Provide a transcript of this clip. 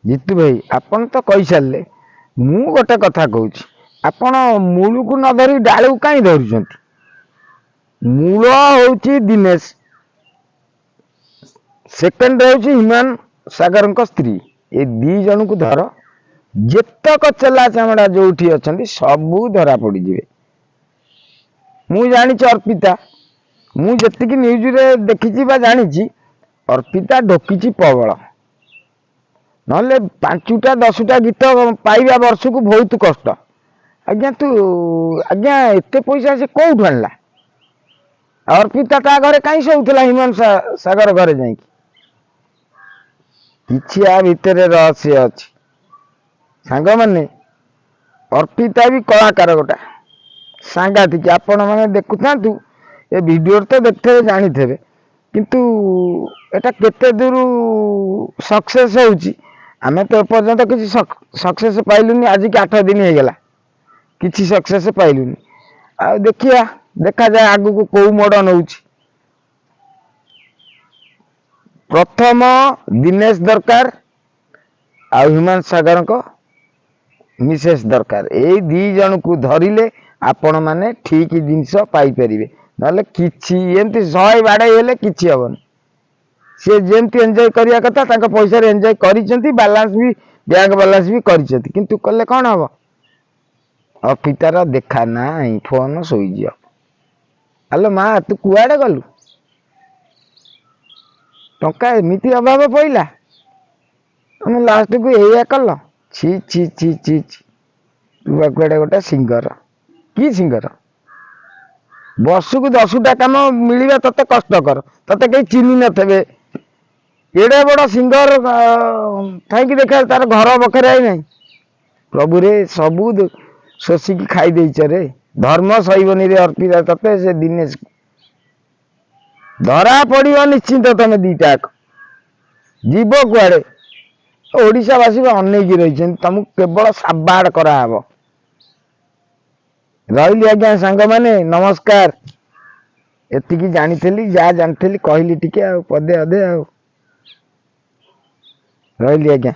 ଜିତୁ ଭାଇ ଆପଣ ତ କହିସାରିଲେ, ମୁଁ ଗୋଟେ କଥା କହୁଛି, ଆପଣ ମୂଳକୁ ନ ଧରି ଡାଳକୁ କାହିଁ ଧରୁଛନ୍ତି? ମୂଳ ହଉଛି ଦିନେଶ, ସେକେଣ୍ଡ ହଉଛି ହ୍ୟୁମାନ ସାଗରଙ୍କ ସ୍ତ୍ରୀ। ଏ ଦି ଜଣଙ୍କୁ ଧର, ଯେତକ ଚେଲା ଚାମଡ଼ା ଯୋଉଠି ଅଛନ୍ତି ସବୁ ଧରା ପଡ଼ିଯିବେ। ମୁଁ ଜାଣିଛି ଅର୍ପିତା, ମୁଁ ଯେତିକି ନ୍ୟୁଜରେ ଦେଖିଛି ବା ଜାଣିଛି, ଅର୍ପିତା ଢୋକିଛି ପ୍ରବଳ। ନହେଲେ 5ଟା 10ଟା ଗୀତ ପାଇବା ବର୍ଷକୁ ବହୁତ କଷ୍ଟ। ଆଜ୍ଞା ଏତେ ପଇସା ସେ କୋଉଠୁ ଆଣିଲା? ଅର୍ପିତା ତା ଘରେ କାହିଁ ଶୋଉଥିଲା ହ୍ୟୁମାନ ସାଗର ଘରେ ଯାଇକି? କିଛି ଆ ଭିତରେ ରହସ୍ୟ ଅଛି ସାଙ୍ଗମାନେ। ଅର୍ପିତା ବି କଳାକାର ଗୋଟା ସାଂଘାତିକ। ଆପଣ ମାନେ ଦେଖୁଥାନ୍ତୁ, ଏ ଭିଡିଓରେ ତ ଦେଖିଥିବେ ଜାଣିଥିବେ, କିନ୍ତୁ ଏଟା କେତେ ଦୂର ସକ୍ସେସ୍ ହଉଛି ଆମେ ତ ଏପର୍ଯ୍ୟନ୍ତ କିଛି ସକ୍ସେସ୍ ପାଇଲୁନି। ଆଜିକି 8 ଦିନ ହେଇଗଲା କିଛି ସକ୍ସେସ୍ ପାଇଲୁନି। ଆଉ ଦେଖିବା, ଦେଖାଯାଏ ଆଗକୁ କୋଉ ମୋଡ଼ ନଉଛି। ପ୍ରଥମ ଦିନେଶ ଦରକାର ଆଉ ହ୍ୟୁମାନ ସାଗରଙ୍କ ମିସେସ୍ ଦରକାର। ଏଇ ଦି ଜଣକୁ ଧରିଲେ ଆପଣ ମାନେ ଠିକ ଜିନିଷ ପାଇପାରିବେ। ନହେଲେ କିଛି ଏମିତି 100 ବାଡ଼େଇ ହେଲେ କିଛି ହବନି। ସେ ଯେମିତି ଏନ୍ଜୟ କରିବା କଥା ତାଙ୍କ ପଇସାରେ ଏନ୍ଜୟ କରିଛନ୍ତି, ବାଲାନ୍ସ ବି ବ୍ୟାଙ୍କ ବାଲାନ୍ସ ବି କରିଛନ୍ତି, କିନ୍ତୁ କଲେ କଣ ହବ? ଅର୍ପିତାର ଦେଖା ନାହିଁ, ଫୋନ ଶୋଇଯିବ। ଆଲୋ ମା, ତୁ କୁଆଡେ ଗଲୁ? ଟଙ୍କା ଏମିତି ଅଭାବ ପଇଲା, ତମେ ଲାଷ୍ଟକୁ ଏଇଆ କଲ? ଛି ଛି ଛି ଛି ଛି। ତୁ ବା କୁଆଡେ ଗୋଟେ ସିଙ୍ଗର। କି ସିଙ୍ଗର? ବର୍ଷକୁ 10ଟା କାମ ମିଳିବା ତତେ କଷ୍ଟକର, ତତେ କେହି ଚିହ୍ନି ନଥିବେ। ଏଡେ ବଡ ସିଙ୍ଗର ଥାଇକି ଦେଖା ତାର ଘର ବଖରେ ନାହିଁ। ପ୍ରଭୁରେ, ସବୁ ଶୋଷିକି ଖାଇ ଦେଇଛ ରେ। ଧର୍ମ ସହିବନି ରେ ଅର୍ପିତା ତତେ। ସେ ଦିନେଶ ଧରା ପଡିବ ନିଶ୍ଚିନ୍ତ। ତମେ ଦିଟା ଯିବ କୁଆଡେ? ଓଡିଶାବାସୀ ଅନେଇକି ରହିଛନ୍ତି, ତମକୁ କେବଳ ସାବାଡ କରାହବ। ରହିଲି ଆଜ୍ଞା ସାଙ୍ଗମାନେ, ନମସ୍କାର। ଏତିକି ଜାଣିଥିଲି, ଯାହା ଜାଣିଥିଲି କହିଲି ଟିକେ, ଆଉ ପଦେ ଅଧେ ଆଉ। ରହିଲି ଆଜ୍ଞା।